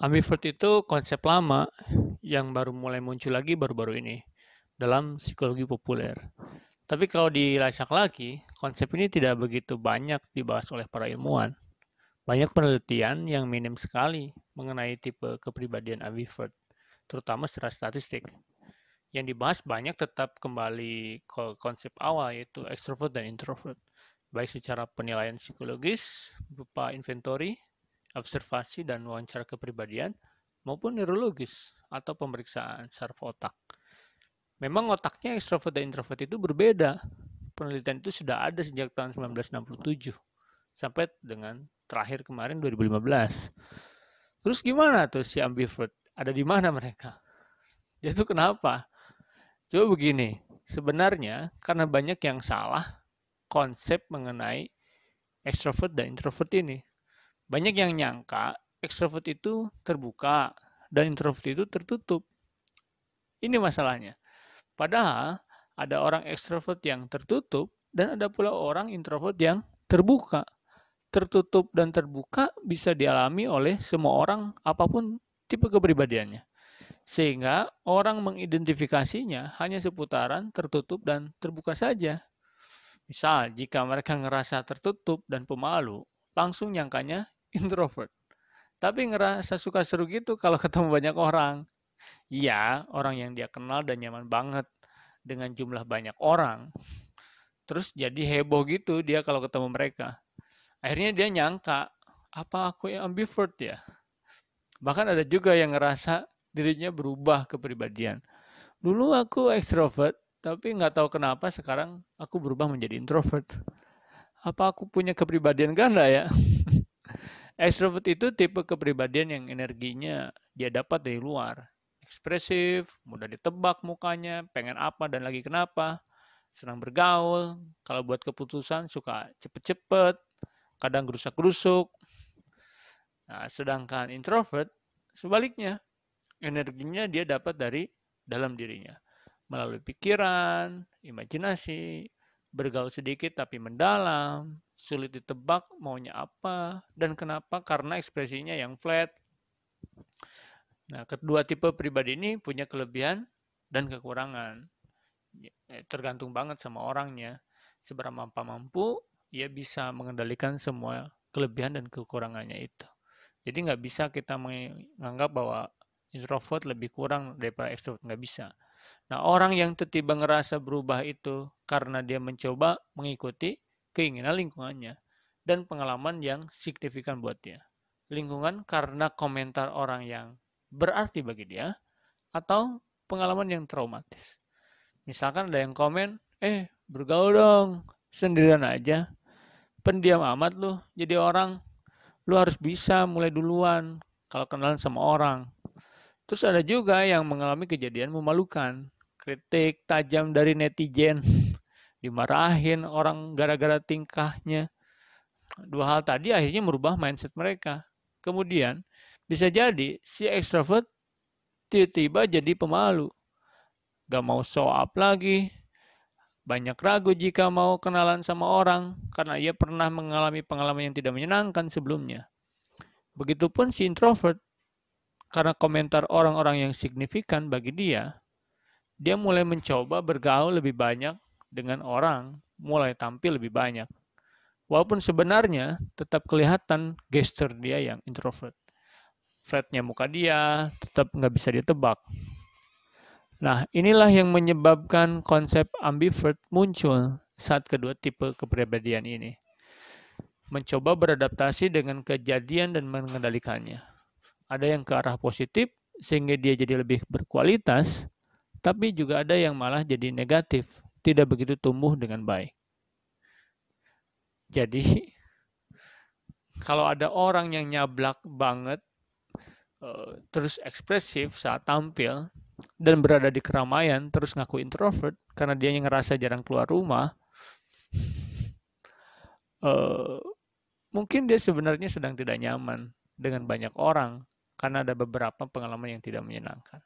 Ambivert itu konsep lama yang baru mulai muncul lagi baru-baru ini dalam psikologi populer. Tapi kalau dilacak lagi, konsep ini tidak begitu banyak dibahas oleh para ilmuwan. Banyak penelitian yang minim sekali mengenai tipe kepribadian ambivert, terutama secara statistik. Yang dibahas banyak tetap kembali ke konsep awal, yaitu extrovert dan introvert, baik secara penilaian psikologis berupa inventory, observasi dan wawancara kepribadian, maupun neurologis atau pemeriksaan saraf otak. Memang otaknya ekstrovert dan introvert itu berbeda. Penelitian itu sudah ada sejak tahun 1967 sampai dengan terakhir kemarin 2015. Terus gimana tuh si ambivert? Ada di mana mereka? Dia tuh kenapa? Coba begini, sebenarnya karena banyak yang salah konsep mengenai ekstrovert dan introvert ini. Banyak yang nyangka ekstrovert itu terbuka dan introvert itu tertutup. Ini masalahnya. Padahal ada orang ekstrovert yang tertutup dan ada pula orang introvert yang terbuka. Tertutup dan terbuka bisa dialami oleh semua orang apapun tipe kepribadiannya. Sehingga orang mengidentifikasinya hanya seputaran tertutup dan terbuka saja. Misal, jika mereka ngerasa tertutup dan pemalu, langsung nyangkanya introvert. Tapi ngerasa suka seru gitu kalau ketemu banyak orang. Iya, orang yang dia kenal dan nyaman banget dengan jumlah banyak orang. Terus jadi heboh gitu dia kalau ketemu mereka. Akhirnya dia nyangka, apa aku yang ambivert ya? Bahkan ada juga yang ngerasa dirinya berubah kepribadian. Dulu aku ekstrovert, tapi nggak tahu kenapa sekarang aku berubah menjadi introvert. Apa aku punya kepribadian ganda ya? Extrovert itu tipe kepribadian yang energinya dia dapat dari luar. Ekspresif, mudah ditebak mukanya, pengen apa dan lagi kenapa, senang bergaul, kalau buat keputusan suka cepet-cepet, kadang gerusak-gerusuk. Nah, sedangkan introvert sebaliknya, energinya dia dapat dari dalam dirinya. Melalui pikiran, imajinasi, bergaul sedikit tapi mendalam, sulit ditebak maunya apa dan kenapa karena ekspresinya yang flat. Nah, kedua tipe pribadi ini punya kelebihan dan kekurangan. Tergantung banget sama orangnya. Seberapa mampu ia bisa mengendalikan semua kelebihan dan kekurangannya itu. Jadi nggak bisa kita menganggap bahwa introvert lebih kurang daripada extrovert, nggak bisa. Nah, orang yang tiba-tiba ngerasa berubah itu karena dia mencoba mengikuti keinginan lingkungannya dan pengalaman yang signifikan buat dia. Lingkungan karena komentar orang yang berarti bagi dia atau pengalaman yang traumatis. Misalkan ada yang komen, bergaul dong, sendirian aja, pendiam amat lu, jadi orang, lu harus bisa mulai duluan kalau kenalan sama orang. Terus ada juga yang mengalami kejadian memalukan, kritik tajam dari netizen, dimarahin orang gara-gara tingkahnya. Dua hal tadi akhirnya merubah mindset mereka. Kemudian bisa jadi si extrovert tiba-tiba jadi pemalu, gak mau show up lagi, banyak ragu jika mau kenalan sama orang karena ia pernah mengalami pengalaman yang tidak menyenangkan sebelumnya. Begitupun si introvert, karena komentar orang-orang yang signifikan bagi dia, dia mulai mencoba bergaul lebih banyak dengan orang, mulai tampil lebih banyak. Walaupun sebenarnya tetap kelihatan gestur dia yang introvert. Flatnya muka dia tetap nggak bisa ditebak. Nah, inilah yang menyebabkan konsep ambivert muncul saat kedua tipe kepribadian ini. Mencoba beradaptasi dengan kejadian dan mengendalikannya. Ada yang ke arah positif, sehingga dia jadi lebih berkualitas, tapi juga ada yang malah jadi negatif, tidak begitu tumbuh dengan baik. Jadi, kalau ada orang yang nyablak banget, terus ekspresif saat tampil, dan berada di keramaian, terus ngaku introvert, karena dia ngerasa jarang keluar rumah, mungkin dia sebenarnya sedang tidak nyaman dengan banyak orang, karena ada beberapa pengalaman yang tidak menyenangkan.